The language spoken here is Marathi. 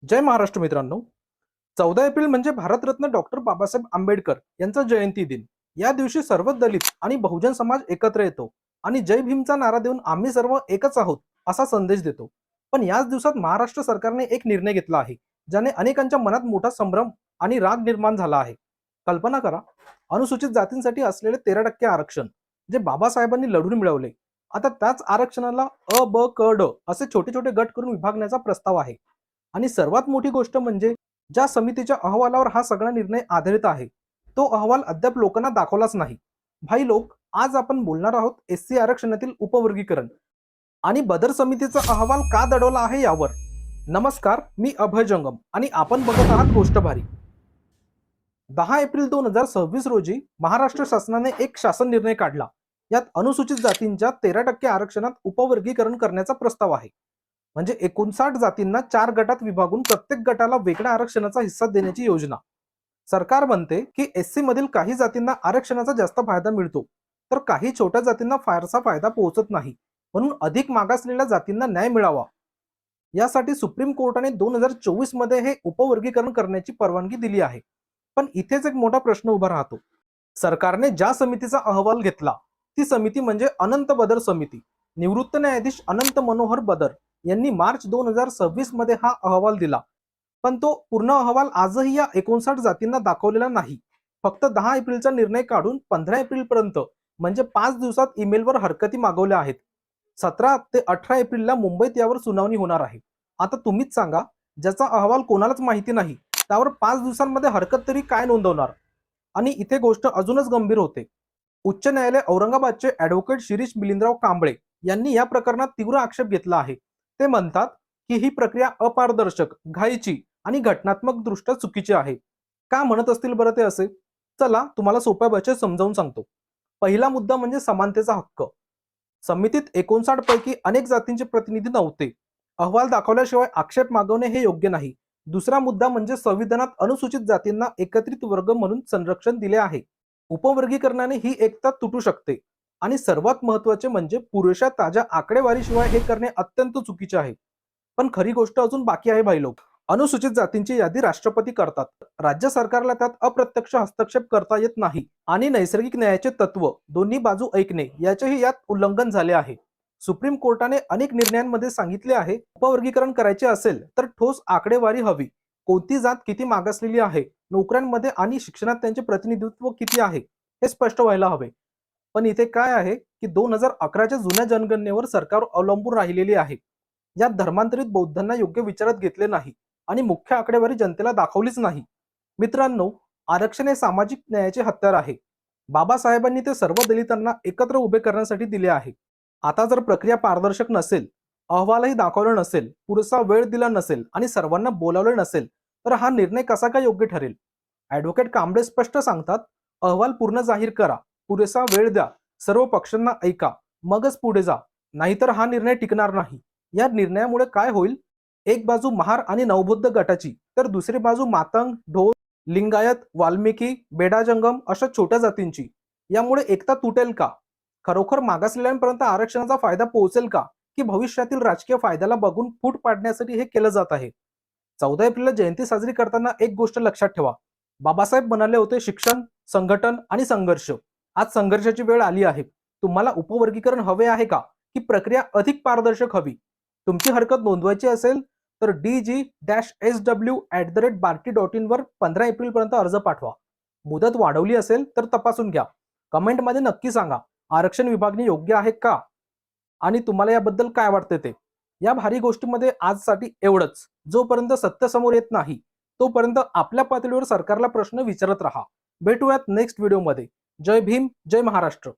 जय महाराष्ट्र मित्रांनो. 14 एप्रिल म्हणजे भारतरत्न डॉक्टर बाबासाहेब आंबेडकर यांचा जयंती दिन. या दिवशी सर्व दलित आणि बहुजन समाज एकत्र येतो आणि जय भीमचा नारा देऊन आम्ही सर्व एकच आहोत असा संदेश देतो. पण याच दिवसात महाराष्ट्र सरकारने एक निर्णय घेतला आहे, ज्याने अनेकांच्या मनात मोठा संभ्रम आणि राग निर्माण झाला आहे. कल्पना करा, अनुसूचित जातींसाठी असलेले 13% आरक्षण जे बाबासाहेबांनी लढून मिळवले, आता त्याच आरक्षणाला अ ब क ड असे छोटे छोटे गट करून विभागण्याचा प्रस्ताव आहे. आणि सर्वात मोठी गोष्ट म्हणजे ज्या समितीच्या अहवालावर हा सगळा निर्णय आधारित आहे, तो अहवाल अद्याप लोकांना दाखवलाच नाही. भाई लोक, आज आपण बोलणार आहोत एससी आरक्षणातील उपवर्गीकरण आणि बदर समितीचा अहवाल का दडवला आहे यावर. नमस्कार, मी अभय जंगम आणि आपण बघत आहात गोष्ट भारी. 10 एप्रिल 2026 रोजी महाराष्ट्र शासनाने एक शासन निर्णय काढला. यात अनुसूचित जातींच्या 13% आरक्षणात उपवर्गीकरण करण्याचा प्रस्ताव आहे. म्हणजे 59 जातींना 4 गटात विभागून प्रत्येक गटाला वेगळ्या आरक्षणाचा हिस्सा देण्याची योजना. सरकार म्हणते की एससी मधील काही जातींना आरक्षणाचा जास्त फायदा मिळतो, तर काही छोट्या जातींना फारसा फायदा पोहोचत नाही. म्हणून अधिक मागासलेल्या जातींना न्याय मिळावा यासाठी सुप्रीम कोर्टाने 2024 मध्ये हे उपवर्गीकरण करण्याची परवानगी दिली आहे. पण इथेच एक मोठा प्रश्न उभा राहतो. सरकारने ज्या समितीचा अहवाल घेतला, ती समिती म्हणजे अनंत बदर समिती. निवृत्त न्यायाधीश अनंत मनोहर बदर यांनी मार्च 2026 मध्ये हा अहवाल दिला. पण तो पूर्ण अहवाल आजही या 59 जातींना दाखवलेला नाही. फक्त 10 एप्रिलचा निर्णय काढून 15 एप्रिल पर्यंत म्हणजे 5 दिवसात ईमेलवर हरकती मागवल्या आहेत. 17 ते 18 एप्रिलला मुंबईत यावर सुनावणी होणार आहे. आता तुम्हीच सांगा, ज्याचा अहवाल कोणालाच माहिती नाही, त्यावर 5 दिवसांमध्ये हरकत तरी काय नोंदवणार? आणि इथे गोष्ट अजूनच गंभीर होते. उच्च न्यायालय औरंगाबादचे ॲडव्होकेट शिरीष मिलिंदराव कांबळे यांनी या प्रकरणात तीव्र आक्षेप घेतला आहे. ते म्हणतात की ही प्रक्रिया अपारदर्शक, घाईची आणि घटनात्मकदृष्ट्या चुकीची आहे. का म्हणत असतील बरं ते असे? चला तुम्हाला सोप्या भाषेत समजावून सांगतो. पहिला मुद्दा म्हणजे समानतेचा हक्क. समितीत 59 पैकी अनेक जातींचे प्रतिनिधी नव्हते. अहवाल दाखवल्याशिवाय आक्षेप मागवणे हे योग्य नाही. दुसरा मुद्दा म्हणजे संविधानात अनुसूचित जातींना एकत्रित वर्ग म्हणून संरक्षण दिले आहे. उपवर्गीकरणाने ही एकता तुटू शकते. आणि सर्वात महत्त्वाचे म्हणजे पुरेशा ताज्या आकडेवारीशिवाय हे करणे अत्यंत चुकीचे आहे. पण खरी गोष्ट अजून बाकी आहे भाई लोक. अनुसूचित जातींची यादी राष्ट्रपती करतात. राज्य सरकारला त्यात अप्रत्यक्ष हस्तक्षेप करता येत नाही. आणि नैसर्गिक न्यायाचे तत्व, दोन्ही बाजू ऐकणे, याचेही यात उल्लंघन झाले आहे. सुप्रीम कोर्टाने अनेक निर्णयांमध्ये सांगितले आहे, उपवर्गीकरण करायचे असेल तर ठोस आकडेवारी हवी. कोणती जात किती मागासलेली आहे, नोकऱ्यांमध्ये आणि शिक्षणात त्यांचे प्रतिनिधित्व किती आहे, हे स्पष्ट व्हायला हवे. पण इथे काय आहे की 2011च्या जुन्या जनगणनेवर सरकार अवलंबून राहिलेली आहे. यात धर्मांतरित बौद्धांना योग्य विचारात घेतले नाही आणि मुख्य आकडेवारी जनतेला दाखवलीच नाही. मित्रांनो, आरक्षण हे सामाजिक न्यायाचे हत्यार आहे. बाबासाहेबांनी ते सर्व दलितांना एकत्र उभे करण्यासाठी दिले आहे. आता जर प्रक्रिया पारदर्शक नसेल, अहवालही दाखवला नसेल, पुरेसा वेळ दिला नसेल आणि सर्वांना बोलावले नसेल, तर हा निर्णय कसा काय योग्य ठरेल? ॲडव्होकेट कांबळे स्पष्ट सांगतात, अहवाल पूर्ण जाहीर करा, पुरेसा वेळ द्या, सर्व पक्षांना ऐका, मगच पुढे जा. नाहीतर हा निर्णय टिकणार नाही. या निर्णयामुळे काय होईल? एक बाजू महार आणि नवबुद्ध गटाची, तर दुसरी बाजू मातंग, ढोल, लिंगायत, वाल्मिकी, बेडा जंगम अशा छोट्या जातींची. यामुळे एकता तुटेल का? खरोखर मागासलेल्यांपर्यंत आरक्षणाचा फायदा पोहोचेल का? की भविष्यातील राजकीय फायद्याला बघून फूट पाडण्यासाठी हे केलं जात आहे? 14 एप्रिलला जयंती साजरी करताना एक गोष्ट लक्षात ठेवा. बाबासाहेब म्हणाले होते, शिक्षण, संघटन आणि संघर्ष. आज संघर्षाची वेळ आली आहे. तुम्हाला उपवर्गीकरण हवे आहे का? की प्रक्रिया अधिक पारदर्शक हवी? तुमची हरकत नोंदवायची असेल तर dg-sw@barti.in वर 15 एप्रिल पर्यंत अर्ज पाठवा. मुदत वाढवली असेल तर तपासून घ्या. कमेंटमध्ये नक्की सांगा, आरक्षण विभागणी योग्य आहे का? आणि तुम्हाला याबद्दल काय वाटते ते. या भारी गोष्टीमध्ये आजसाठी एवढंच. जोपर्यंत सत्य समोर येत नाही, तोपर्यंत आपल्या पातळीवर सरकारला प्रश्न विचारत राहा. भेटूयात नेक्स्ट व्हिडिओमध्ये. जय भीम, जय महाराष्ट्र.